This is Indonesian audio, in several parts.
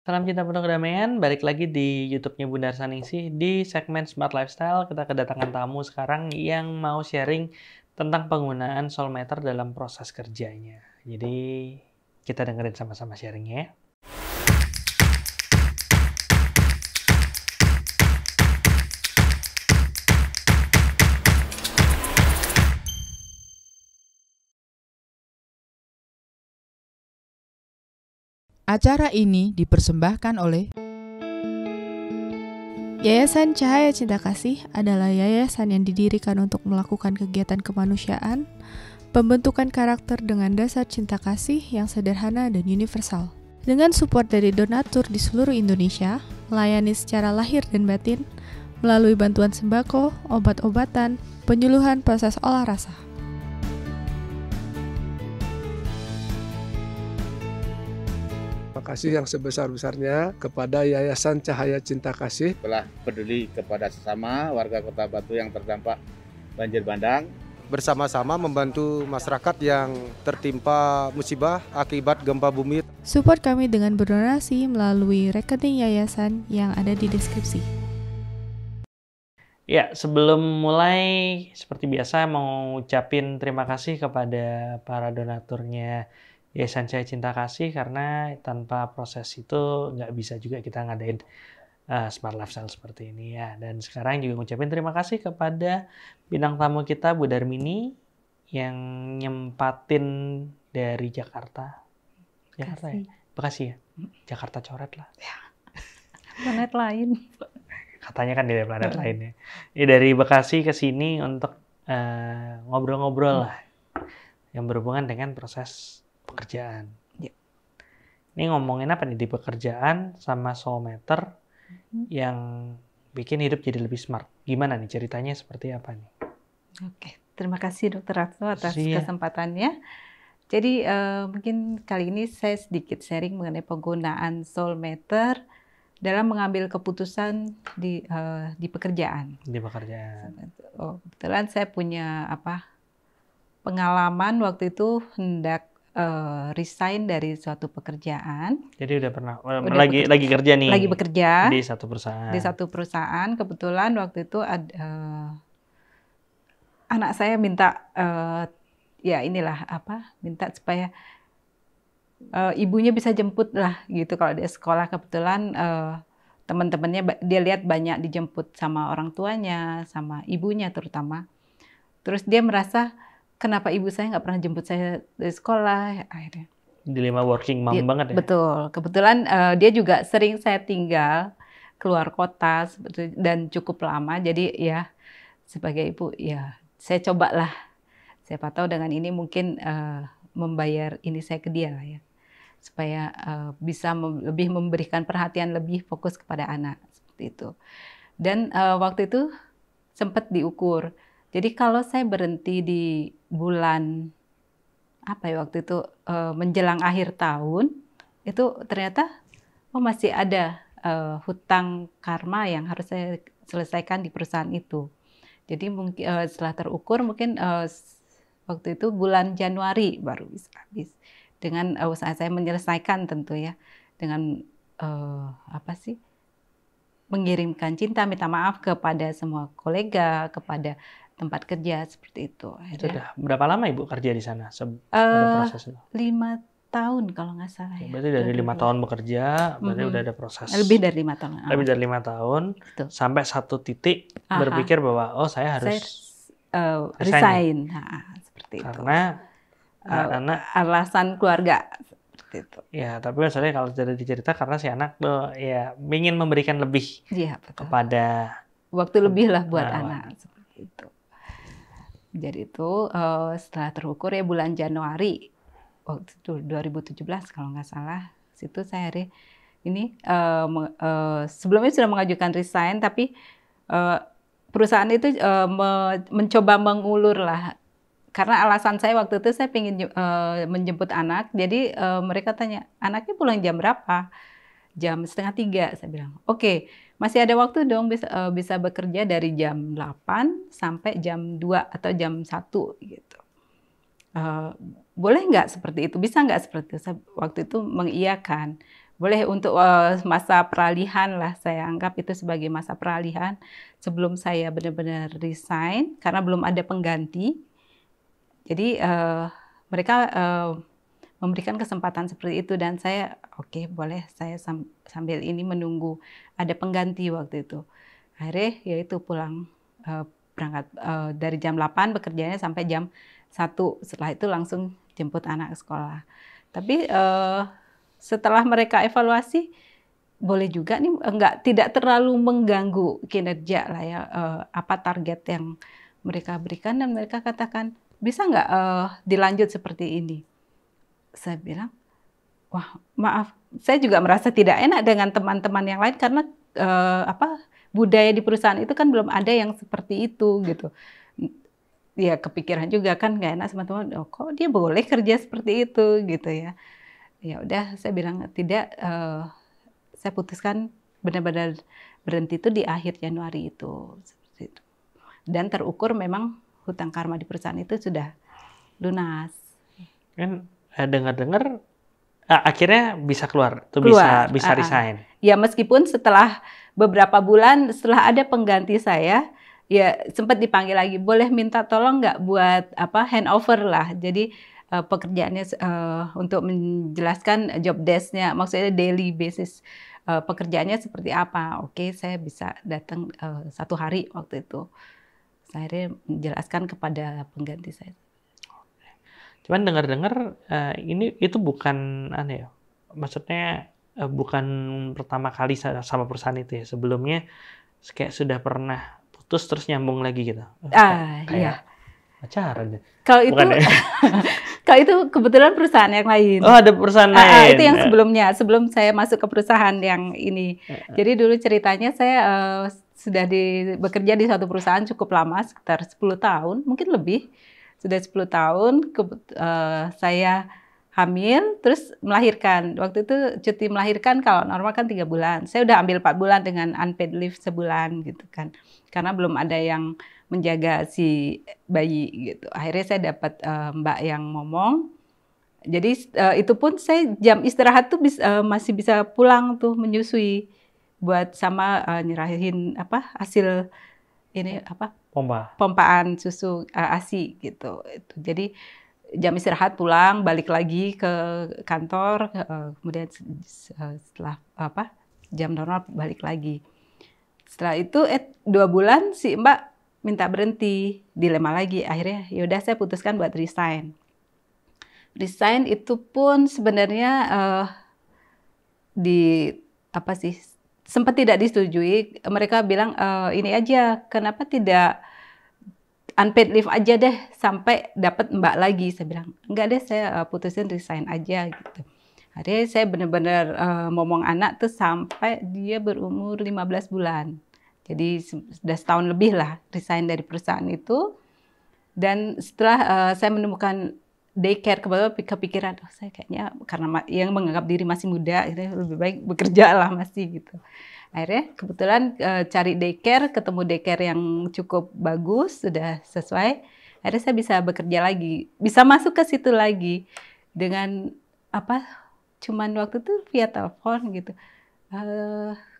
Salam cinta penuh kedamaian, balik lagi di YouTube-nya Bundar Saningsih. Di segmen Smart Lifestyle, kita kedatangan tamu sekarang yang mau sharing tentang penggunaan Soulmeter dalam proses kerjanya. Jadi, kita dengerin sama-sama sharingnya ya. Acara ini dipersembahkan oleh Yayasan Cahaya Cinta Kasih adalah yayasan yang didirikan untuk melakukan kegiatan kemanusiaan, pembentukan karakter dengan dasar cinta kasih yang sederhana dan universal. Dengan support dari donatur di seluruh Indonesia, melayani secara lahir dan batin, melalui bantuan sembako, obat-obatan, penyuluhan proses olah rasa. Terima kasih yang sebesar-besarnya kepada Yayasan Cahaya Cinta Kasih telah peduli kepada sesama warga Kota Batu yang terdampak banjir bandang. Bersama-sama membantu masyarakat yang tertimpa musibah akibat gempa bumi. Support kami dengan berdonasi melalui rekening yayasan yang ada di deskripsi. Ya, sebelum mulai, seperti biasa mau ucapin terima kasih kepada para donaturnya Yayasan Cahaya Cinta Kasih, karena tanpa proses itu nggak bisa juga kita ngadain Smart Lifestyle seperti ini ya. Dan sekarang juga ngucapin terima kasih kepada bintang tamu kita, Bu Darmini, yang nyempatin dari Jakarta. Jakarta ya? Bekasi ya? Jakarta coret lah. Planet lain. Katanya kan dari planet lain ya. Ini dari Bekasi ke sini untuk ngobrol-ngobrol lah. Yang berhubungan dengan proses pekerjaan. Ya. Ini ngomongin apa nih di pekerjaan sama Soulmeter yang bikin hidup jadi lebih smart. Gimana nih ceritanya, seperti apa nih? Oke, terima kasih Dr. Ratno atas Iya. kesempatannya. Jadi mungkin kali ini saya sedikit sharing mengenai penggunaan Soulmeter dalam mengambil keputusan di pekerjaan. Di pekerjaan. Kebetulan saya punya pengalaman waktu itu hendak resign dari suatu pekerjaan. Jadi udah pernah Udah lagi kerja nih. Lagi bekerja di satu perusahaan. di satu perusahaan. Kebetulan waktu itu anak saya minta minta supaya ibunya bisa jemput lah gitu kalau dia sekolah. Kebetulan teman-temannya dia lihat banyak dijemput sama orang tuanya, sama ibunya terutama. Terus dia merasa, kenapa ibu saya nggak pernah jemput saya dari sekolah? Akhirnya Dilema working mom banget ya. betul. Kebetulan dia juga sering saya tinggal keluar kota dan cukup lama. Jadi ya sebagai ibu ya saya cobalah. Siapa tahu dengan ini mungkin membayar ini saya ke dia lah ya. Supaya bisa lebih memberikan perhatian lebih fokus kepada anak seperti itu. Dan waktu itu sempat diukur. Jadi kalau saya berhenti di bulan waktu itu menjelang akhir tahun, itu ternyata masih ada hutang karma yang harus saya selesaikan di perusahaan itu. Jadi mungkin setelah terukur mungkin waktu itu bulan Januari baru bisa habis. Dengan usaha saya menyelesaikan tentu ya, dengan mengirimkan cinta, minta maaf kepada semua kolega, kepada tempat kerja seperti itu. Sudah berapa lama Ibu kerja di sana? Ada proses itu? 5 tahun kalau nggak salah ya. Berarti dari 5 tahun bekerja, berarti udah ada proses. Lebih dari 5 tahun. Lebih dari 5 tahun, Betul. sampai satu titik berpikir bahwa saya harus resign. Seperti karena anak alasan keluarga seperti itu. Ya, tapi masalahnya kalau jadi dicerita karena si anak tuh ya ingin memberikan lebih kepada waktu lebih lah buat anak seperti itu. Jadi itu setelah terukur ya bulan Januari waktu itu 2017 kalau nggak salah, situ saya sebelumnya sudah mengajukan resign, tapi perusahaan itu mencoba mengulur lah. Karena alasan saya waktu itu saya ingin menjemput anak, jadi mereka tanya, anaknya pulang jam berapa? Jam 2:30, saya bilang. Oke, masih ada waktu dong bisa bekerja dari jam 8 sampai jam 2 atau jam 1 gitu. Boleh nggak seperti itu? Bisa nggak seperti itu? Saya waktu itu mengiyakan. boleh untuk masa peralihan lah, saya anggap itu sebagai masa peralihan sebelum saya benar-benar resign karena belum ada pengganti. Jadi mereka memberikan kesempatan seperti itu dan saya oke, boleh saya sambil ini menunggu ada pengganti waktu itu. Akhirnya yaitu pulang berangkat dari jam 8 bekerjanya sampai jam 1. Setelah itu langsung jemput anak ke sekolah. Tapi setelah mereka evaluasi, boleh juga nih tidak terlalu mengganggu kinerja lah ya, apa target yang mereka berikan dan mereka katakan bisa nggak dilanjut seperti ini. Saya bilang, wah maaf, saya juga merasa tidak enak dengan teman-teman yang lain karena budaya di perusahaan itu kan belum ada yang seperti itu gitu. Ya kepikiran juga kan nggak enak sama teman, oh, kok dia boleh kerja seperti itu gitu ya. Ya udah, saya bilang tidak. Saya putuskan benar-benar berhenti itu di akhir Januari itu, seperti itu. Dan terukur memang hutang karma di perusahaan itu sudah lunas. Kan dengar-dengar akhirnya bisa keluar, tuh Keluar. bisa resign. Ya meskipun setelah beberapa bulan setelah ada pengganti saya, ya sempat dipanggil lagi, boleh minta tolong nggak buat handover lah. Jadi pekerjaannya untuk menjelaskan job desk-nya, maksudnya daily basis pekerjaannya seperti apa. Oke, saya bisa datang 1 hari waktu itu. Saya menjelaskan kepada pengganti saya. Cuman dengar-dengar itu bukan maksudnya bukan pertama kali sama perusahaan itu ya. Sebelumnya kayak sudah pernah putus terus nyambung lagi gitu. Iya. Pacaran ya? Kalau itu, kalau itu kebetulan perusahaan yang lain. Oh, ada perusahaan lain. Itu yang sebelumnya, sebelum saya masuk ke perusahaan yang ini. Jadi dulu ceritanya saya sudah bekerja di suatu perusahaan cukup lama, sekitar 10 tahun, mungkin lebih. Sudah 10 tahun, saya hamil, terus melahirkan. Waktu itu cuti melahirkan kalau normal kan 3 bulan. Saya udah ambil 4 bulan dengan unpaid leave sebulan gitu kan. Karena belum ada yang menjaga si bayi gitu. Akhirnya saya dapat mbak yang ngomong. Jadi itu pun saya jam istirahat tuh masih bisa pulang tuh menyusui buat sama nyerahin hasil ini pompaan susu ASI gitu. Jadi jam istirahat pulang, balik lagi ke kantor, kemudian setelah jam normal balik lagi. Setelah itu 2 bulan si mbak minta berhenti, dilema lagi. Akhirnya yaudah saya putuskan buat resign. Resign itu pun sebenarnya sempat tidak disetujui. Mereka bilang ini aja, kenapa tidak unpaid leave aja deh sampai dapat mbak lagi. Saya bilang enggak deh, saya putusin resign aja gitu. Akhirnya saya benar-benar ngomong anak tuh sampai dia berumur 15 bulan. Jadi sudah setahun lebih lah resign dari perusahaan itu. Dan setelah saya menemukan daycare, kepikiran, saya kayaknya karena yang menganggap diri masih muda, lebih baik bekerja lah masih gitu. Akhirnya kebetulan cari daycare, ketemu daycare yang cukup bagus, sudah sesuai. Akhirnya saya bisa bekerja lagi, bisa masuk ke situ lagi dengan cuman waktu itu via telepon gitu.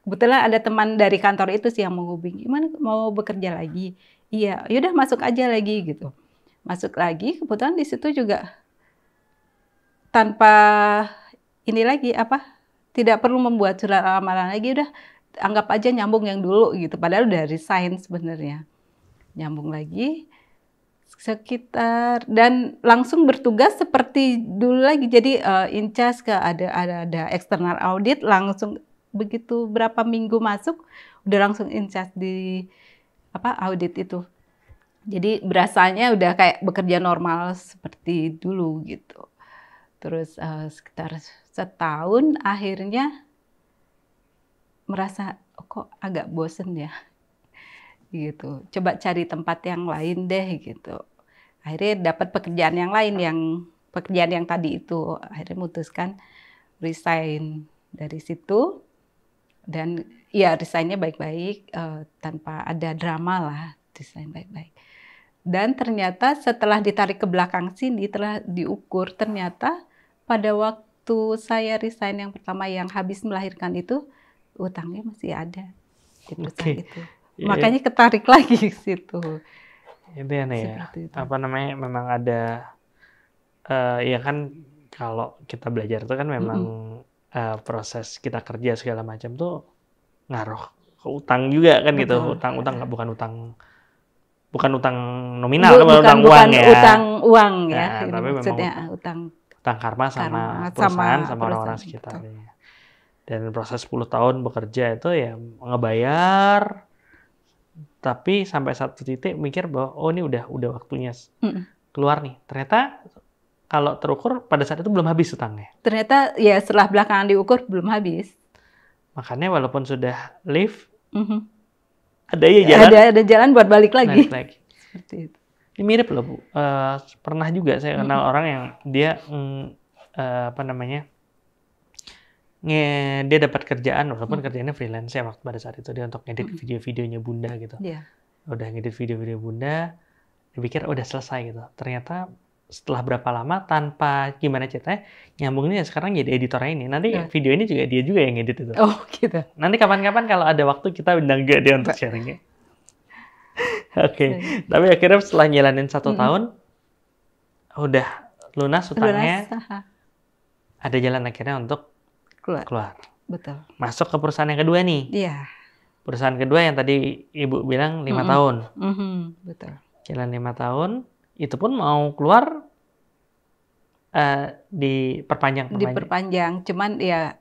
Kebetulan ada teman dari kantor itu sih yang menghubungi, gimana mau bekerja lagi? Iya, yaudah masuk aja lagi gitu. Masuk lagi, kebetulan di situ juga tanpa ini lagi tidak perlu membuat surat lamaran lagi, udah anggap aja nyambung yang dulu gitu. Padahal udah resign sebenarnya. Nyambung lagi sekitar dan langsung bertugas seperti dulu lagi. Jadi in charge ada external audit, langsung begitu berapa minggu masuk udah langsung in charge di audit itu. Jadi berasanya udah kayak bekerja normal seperti dulu gitu. Terus sekitar setahun akhirnya merasa kok agak bosen ya gitu. Coba cari tempat yang lain deh gitu. Akhirnya dapat pekerjaan yang lain, pekerjaan yang tadi itu. Akhirnya memutuskan resign dari situ. Dan ya resignnya baik-baik, tanpa ada drama lah, resign baik-baik. Dan ternyata setelah ditarik ke belakang sini, telah diukur, ternyata pada waktu waktu saya resign yang pertama yang habis melahirkan itu, utangnya masih ada di perusahaan itu. Makanya ketarik lagi ke situ. Itu ya, apa namanya, memang ada, ya kan kalau kita belajar itu kan memang proses kita kerja segala macam tuh ngaruh ke utang juga kan. Betul. Gitu. Utang bukan utang nominal, bukan utang uang ya. Utang uang ya. Nah, tapi maksudnya utang karma sama perusahaan sama orang-orang sekitarnya. Dan proses 10 tahun bekerja itu ya ngebayar, tapi sampai satu titik mikir bahwa oh ini udah waktunya keluar nih. Ternyata kalau terukur pada saat itu belum habis utangnya. Ternyata ya setelah belakangan diukur belum habis. Makanya walaupun sudah leave, ada jalan. Ada jalan buat balik lagi. Seperti itu. Ini mirip loh Bu. Pernah juga saya kenal orang yang dia apa namanya, dia dapat kerjaan walaupun kerjanya freelance ya waktu pada saat itu, dia untuk ngedit video-videonya Bunda gitu. Udah ngedit video-video Bunda, dipikir udah selesai gitu. Ternyata setelah berapa lama tanpa gimana ceritanya nyambungnya sekarang jadi editornya ini. Nanti video ini juga dia juga yang ngedit itu. Oh gitu. Nanti kapan-kapan kalau ada waktu kita undang juga dia untuk sharingnya. Oke. Tapi akhirnya setelah jalanin 1 tahun udah lunas utangnya. Ada jalan akhirnya untuk keluar. Betul. Masuk ke perusahaan yang kedua nih. Iya. Perusahaan kedua yang tadi Ibu bilang 5 tahun. Betul. Jalan 5 tahun. Itu pun mau keluar diperpanjang. Diperpanjang, cuman ya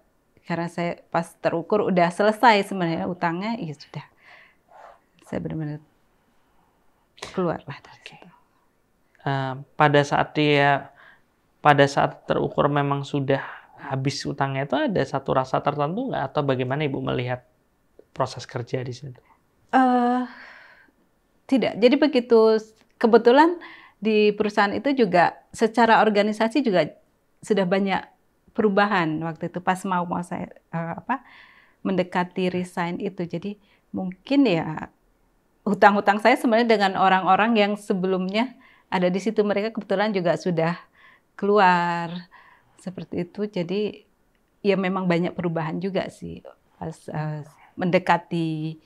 karena saya pas terukur udah selesai sebenarnya utangnya, ya sudah. Saya benar-benar keluar lah dari situ. Pada saat terukur memang sudah habis utangnya, itu ada satu rasa tertentu nggak, atau bagaimana Ibu melihat proses kerja di situ? Tidak. Jadi begitu kebetulan di perusahaan itu juga secara organisasi juga sudah banyak perubahan waktu itu pas mau saya mendekati resign itu. Jadi mungkin ya hutang-hutang saya sebenarnya dengan orang-orang yang sebelumnya ada di situ, mereka kebetulan juga sudah keluar seperti itu. Jadi ya memang banyak perubahan juga sih pas mendekati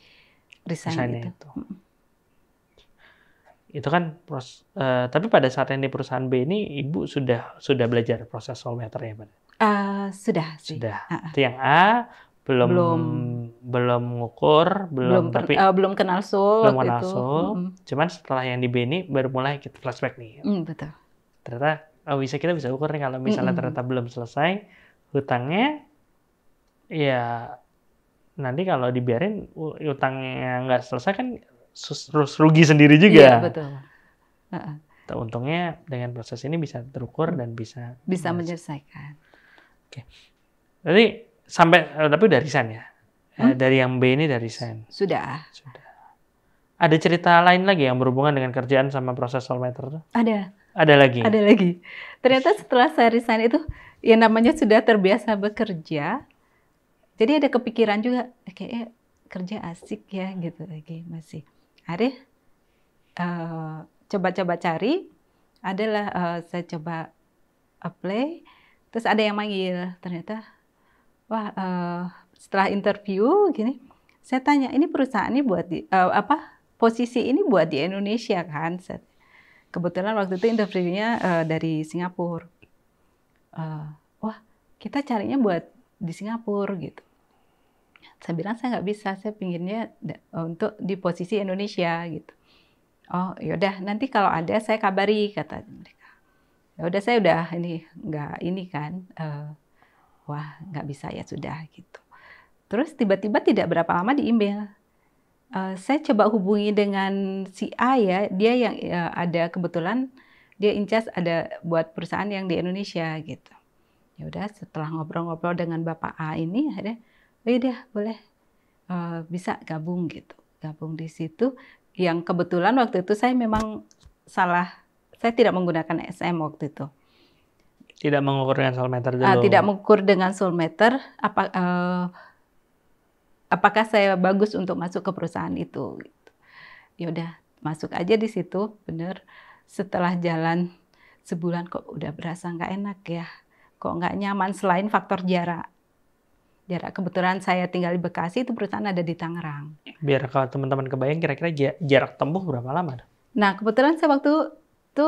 resign itu. Itu kan tapi pada saat yang di perusahaan B ini Ibu sudah belajar proses Soulmatter ya Pak? Sudah sih. Sudah. Itu yang A belum ngukur, belum kenal soul. Belum kenal soul. Cuman setelah yang di B ini baru mulai kita flashback nih. Betul. Ternyata kita bisa ukur nih kalau misalnya ternyata belum selesai hutangnya, ya nanti kalau dibiarin utangnya nggak selesai kan rugi sendiri juga. Iya, betul. Untungnya dengan proses ini bisa terukur dan bisa menyelesaikan. Oke. Jadi tapi udah resign ya? Dari yang B ini dari resign? Sudah. Ada cerita lain lagi yang berhubungan dengan kerjaan sama proses Soulmatter? Ada. Ada lagi? Ada lagi. Ternyata setelah saya resign itu, yang namanya sudah terbiasa bekerja, jadi ada kepikiran juga, kayak kerja asik ya gitu lagi masih. Akhirnya coba-coba cari, adalah saya coba apply, terus ada yang manggil, ternyata setelah interview gini, saya tanya ini perusahaannya buat posisi ini buat di Indonesia kan? Kebetulan waktu itu interviewnya dari Singapura. Kita carinya buat di Singapura gitu. Saya bilang saya nggak bisa, saya pinginnya untuk di posisi Indonesia gitu. Oh yaudah nanti kalau ada saya kabari, kata mereka. Ya udah saya udah nggak kan, nggak bisa ya sudah gitu. Terus tiba-tiba tidak berapa lama di email, saya coba hubungi dengan si A ya, dia yang ada kebetulan dia in charge ada buat perusahaan yang di Indonesia gitu. Ya udah setelah ngobrol-ngobrol dengan Bapak A ini ada, udah boleh bisa gabung gitu, gabung di situ. Yang kebetulan waktu itu saya memang salah, saya tidak menggunakan SM waktu itu. Tidak mengukur dengan Soulmatter dulu. Tidak mengukur dengan Soulmatter. Apakah saya bagus untuk masuk ke perusahaan itu? Gitu. Ya udah masuk aja di situ, bener. Setelah jalan sebulan kok udah berasa nggak enak ya. kok nggak nyaman selain faktor jarak. Jarak, kebetulan saya tinggal di Bekasi, itu perusahaan ada di Tangerang. Biar kalau teman-teman kebayang kira-kira jarak tempuh berapa lama? Nah, kebetulan saya waktu itu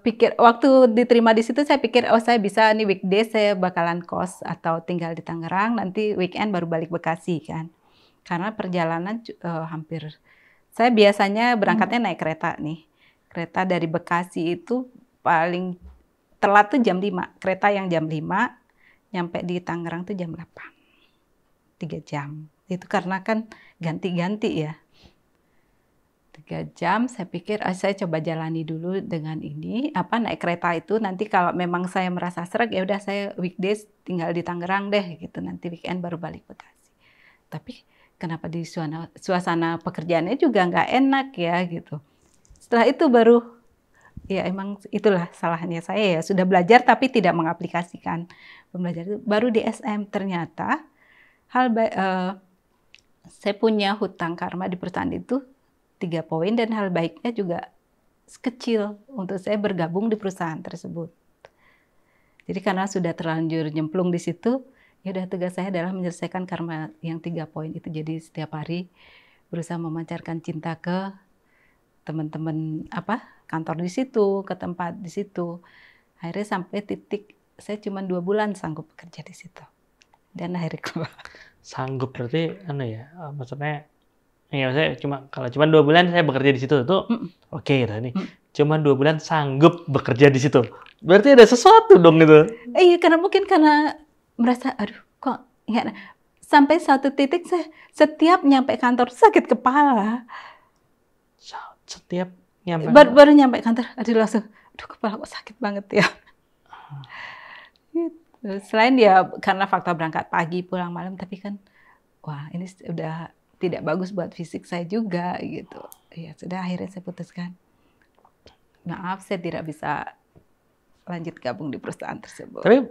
pikir, waktu diterima di situ saya pikir, oh saya bisa nih weekday saya bakalan kos atau tinggal di Tangerang, nanti weekend baru balik Bekasi kan. Karena perjalanan hampir, saya biasanya berangkatnya naik kereta nih. Kereta dari Bekasi itu paling telat tuh jam 5. Kereta yang jam 5, nyampe di Tangerang tuh jam 8. 3 jam. Itu karena kan ganti-ganti ya. 3 jam saya pikir saya coba jalani dulu dengan ini, naik kereta itu, nanti kalau memang saya merasa sreg ya udah saya weekdays tinggal di Tangerang deh gitu, nanti weekend baru balik Bekasi. Tapi kenapa di suasana pekerjaannya juga nggak enak ya gitu. Setelah itu baru ya emang itulah salahnya saya ya, sudah belajar tapi tidak mengaplikasikan. Belajar itu baru di SM ternyata saya punya hutang karma di perusahaan itu 3 poin, dan hal baiknya juga kecil untuk saya bergabung di perusahaan tersebut. Jadi karena sudah terlanjur nyemplung di situ, ya udah tugas saya adalah menyelesaikan karma yang 3 poin itu. Jadi setiap hari berusaha memancarkan cinta ke teman-teman kantor di situ, ke tempat di situ. Akhirnya sampai titik saya cuma 2 bulan sanggup bekerja di situ. Dan akhirnya keluar. Sanggup berarti maksudnya saya kalau cuma 2 bulan saya bekerja di situ itu oke gitu nih. Cuma 2 bulan sanggup bekerja di situ. Berarti ada sesuatu dong itu. Iya, karena merasa aduh kok ya, sampai satu titik saya setiap nyampe kantor sakit kepala. Setiap nyampe baru nyampe kantor langsung aduh kepala kok sakit banget ya. Gitu. Selain ya karena faktor berangkat pagi pulang malam, tapi kan wah ini udah tidak bagus buat fisik saya juga gitu. Ya sudah, akhirnya saya putuskan maaf saya tidak bisa lanjut gabung di perusahaan tersebut. Tapi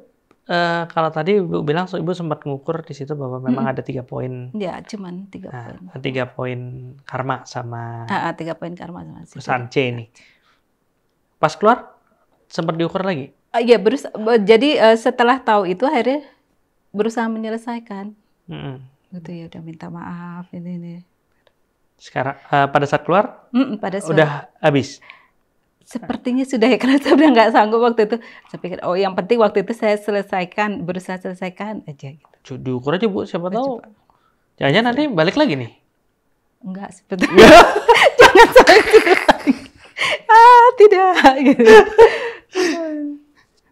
kalau tadi Ibu bilang Ibu sempat mengukur di situ bahwa memang ada 3 poin. Ya, cuman 3 poin. 3 poin karma sama 3 poin karma sama perusahaan C ini. Pas keluar sempat diukur lagi? Iya, jadi setelah tahu itu akhirnya berusaha menyelesaikan. Gitu ya, udah minta maaf ini. Sekarang pada saat keluar udah habis. Sepertinya sudah ya, karena saya udah nggak sanggup waktu itu. Saya pikir yang penting waktu itu saya berusaha selesaikan aja gitu. Diukur aja Bu, siapa tahu. Jangan-jangan nanti balik lagi nih. Enggak, sebetulnya. Jangan sampai lagi. Tidak gitu.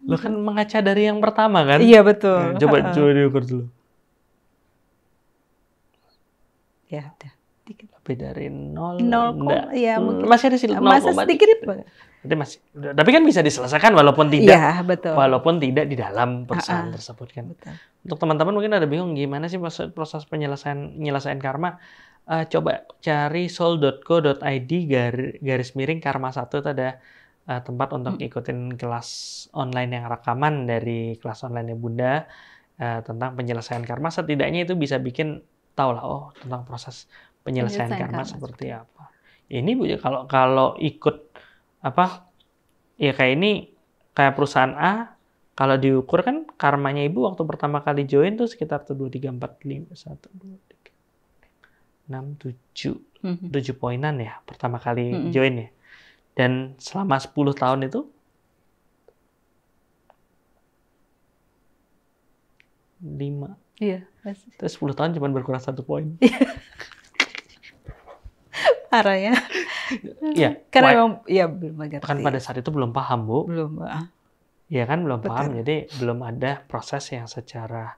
Lo kan mengaca dari yang pertama kan? Iya, betul. Coba diukur dulu. Ya, udah. Dikit. Lebih dari 0. Ya, mungkin. Masih ada sih 0, masih sedikit. Berarti masih. Tapi kan bisa diselesaikan walaupun tidak. Iya, betul. Walaupun tidak di dalam perusahaan tersebut kan. Betul. Untuk teman-teman mungkin ada bingung gimana sih proses penyelesaian karma. Coba cari soul.co.id /karma 1, itu ada tempat untuk ikutin kelas online yang rekaman dari kelas online Bunda tentang penyelesaian karma. Setidaknya itu bisa bikin tahu lah tentang proses penyelesaian karma seperti apa. Ini Bu, kalau ikut ya kayak ini, kayak perusahaan A, kalau diukur kan karmanya Ibu waktu pertama kali join tuh sekitar 2, 3, 4, 5, 1, 2, 3, 6, 7 poinan ya pertama kali join ya. Dan selama 10 tahun itu 5. Iya. Terus 10 tahun cuma berkurang 1 poin. Parah ya. Iya. Karena memang belum mengerti. Kan pada saat itu belum paham Bu. Belum. Iya kan belum paham. Jadi belum ada proses yang secara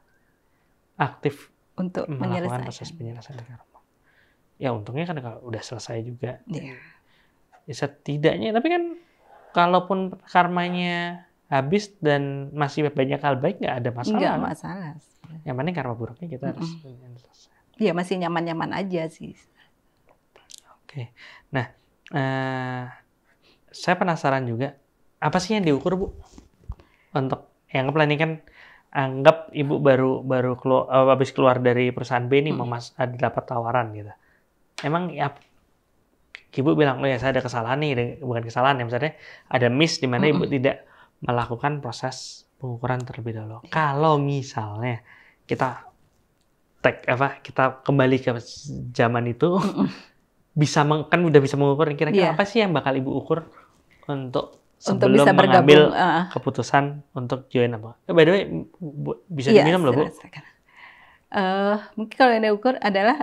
aktif untuk melakukan proses penyelesaian karma. Ya untungnya kan kalau udah selesai juga. Iya. Ya, setidaknya, tapi kan kalaupun karmanya habis dan masih banyak hal baik, nggak ada masalah. Nggak masalah. Yang penting karma buruknya kita harus selesai. Iya, masih nyaman-nyaman aja sih. Oke. Nah, saya penasaran juga, apa sih yang diukur Bu? Untuk yang ini kan anggap Ibu baru habis keluar dari perusahaan B ini ada dapat tawaran gitu. Emang ya Ibu bilang, ya saya ada kesalahan nih, bukan kesalahan ya, misalnya ada miss di mana Ibu tidak melakukan proses pengukuran terlebih dahulu. Kalau misalnya kita kita kembali ke zaman itu, kan udah bisa mengukur, kira-kira apa sih yang bakal Ibu ukur untuk sebelum bisa mengambil bergabung, keputusan untuk join apa? By the way, bisa diminum loh, Bu? Mungkin kalau yang diukur adalah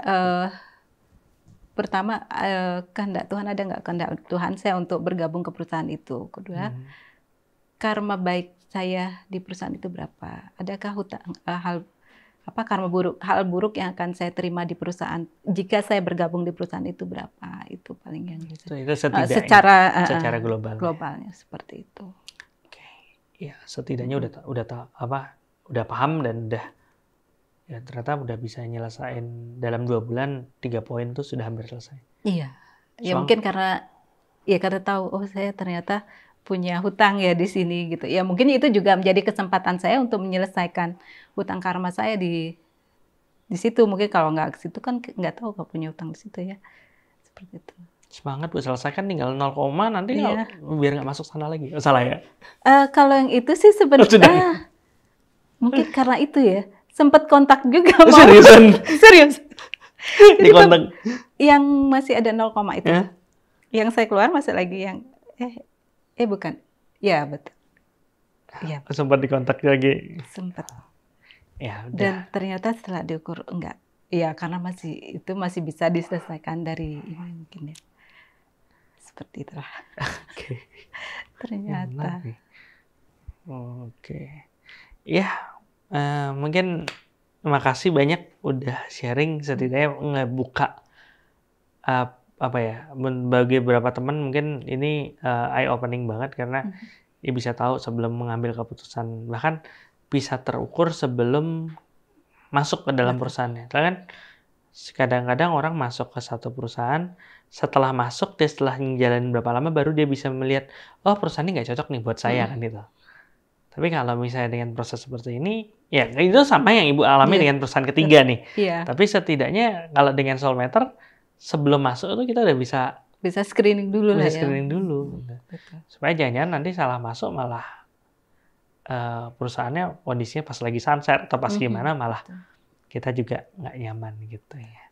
pertama, kehendak Tuhan, ada nggak kehendak Tuhan saya untuk bergabung ke perusahaan itu. Kedua, karma baik saya di perusahaan itu berapa? Adakah hal buruk yang akan saya terima di perusahaan jika saya bergabung di perusahaan itu berapa? Itu paling yang bisa. Itu setidaknya, secara globalnya seperti itu. Oke. Ya, setidaknya udah paham dan ternyata udah bisa nyelesain dalam 2 bulan 3 poin tuh sudah hampir selesai. Iya. Ya mungkin karena tahu saya ternyata punya hutang ya di sini gitu. Ya mungkin itu juga menjadi kesempatan saya untuk menyelesaikan hutang karma saya di situ. Mungkin kalau nggak ke situ kan nggak tahu kalau punya hutang di situ ya. Seperti itu. Semangat Bu, selesaikan tinggal 0, nanti biar nggak masuk sana lagi. Salah ya? Kalau yang itu sih sebenarnya mungkin karena itu ya. Sempat kontak juga. Serius. Di kontak. Yang masih ada 0, itu. Yang saya keluar masih lagi yang bukan. Ya, betul. Ya. Sempat dikontak lagi. Sempat. Ya, udah. Dan ternyata setelah diukur enggak. Ya, karena itu masih bisa diselesaikan dari ini mungkin ya. Seperti itulah. Oke. Ternyata. Oke. Ya, mungkin makasih banyak udah sharing, setidaknya ngebuka bagi beberapa teman mungkin ini eye opening banget karena dia bisa tahu sebelum mengambil keputusan, bahkan bisa terukur sebelum masuk ke dalam perusahaannya. Kan kadang-kadang orang masuk ke satu perusahaan, setelah masuk setelah ngejalanin berapa lama baru dia bisa melihat, oh perusahaan ini nggak cocok nih buat saya kan gitu. Tapi kalau misalnya dengan proses seperti ini, ya itu sama yang Ibu alami dengan perusahaan ketiga nih. Tapi setidaknya kalau dengan Soulmatter, sebelum masuk itu kita udah bisa screening dulu lah ya. Screening dulu. Supaya jangan-jangan nanti salah masuk malah perusahaannya kondisinya pas lagi sunset atau pas gimana malah kita juga nggak nyaman gitu ya.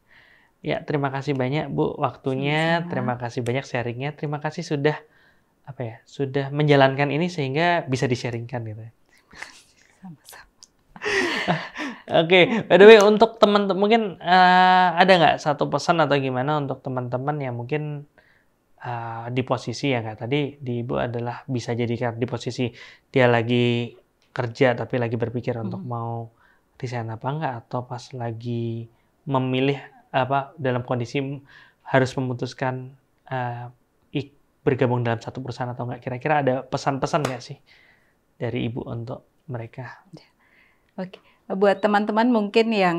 Ya, terima kasih banyak Bu waktunya, terima kasih banyak sharingnya, terima kasih sudah menjalankan ini sehingga bisa di-sharingkan gitu. Sama-sama. Oke, by the way untuk teman-teman mungkin ada nggak satu pesan atau gimana untuk teman-teman yang mungkin di posisi yang kayak tadi di Ibu adalah bisa jadi di posisi dia lagi kerja tapi lagi berpikir untuk mau resign apa enggak, atau pas lagi memilih dalam kondisi harus memutuskan bergabung dalam satu perusahaan atau enggak, kira-kira ada pesan-pesan nggak sih dari Ibu untuk mereka? Oke, buat teman-teman mungkin yang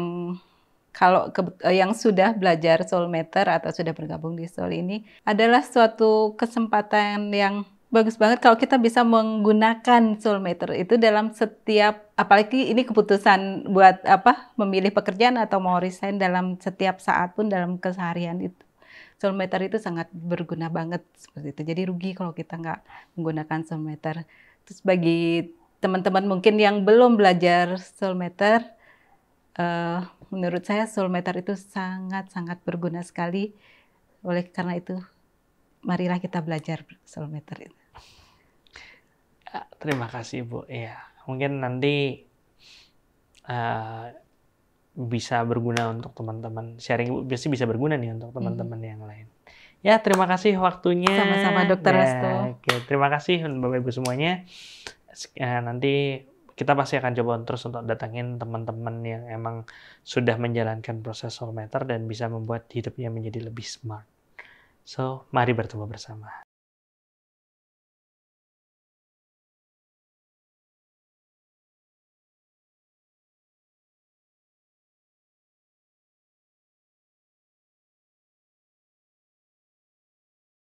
yang sudah belajar Soulmatter atau sudah bergabung di Soul ini adalah suatu kesempatan yang bagus banget kalau kita bisa menggunakan Soulmatter itu dalam setiap, apalagi ini keputusan buat memilih pekerjaan atau mau resign dalam setiap saat pun dalam keseharian itu. Soulmatter itu sangat berguna banget seperti itu. Jadi rugi kalau kita nggak menggunakan Soulmatter. Terus bagi teman-teman mungkin yang belum belajar Soulmatter, menurut saya Soulmatter itu sangat-sangat berguna sekali. Oleh karena itu, marilah kita belajar Soulmatter itu. Terima kasih Bu. Ya, mungkin nanti bisa berguna untuk teman-teman, sharing Ibu pasti bisa berguna nih untuk teman-teman yang lain. Ya, terima kasih waktunya. Sama-sama Dr. Resto. Oke, terima kasih Bapak Ibu semuanya. Nanti kita pasti akan coba terus untuk datangin teman-teman yang emang sudah menjalankan proses Soulmatter dan bisa membuat hidupnya menjadi lebih smart. So, mari bertemu bersama.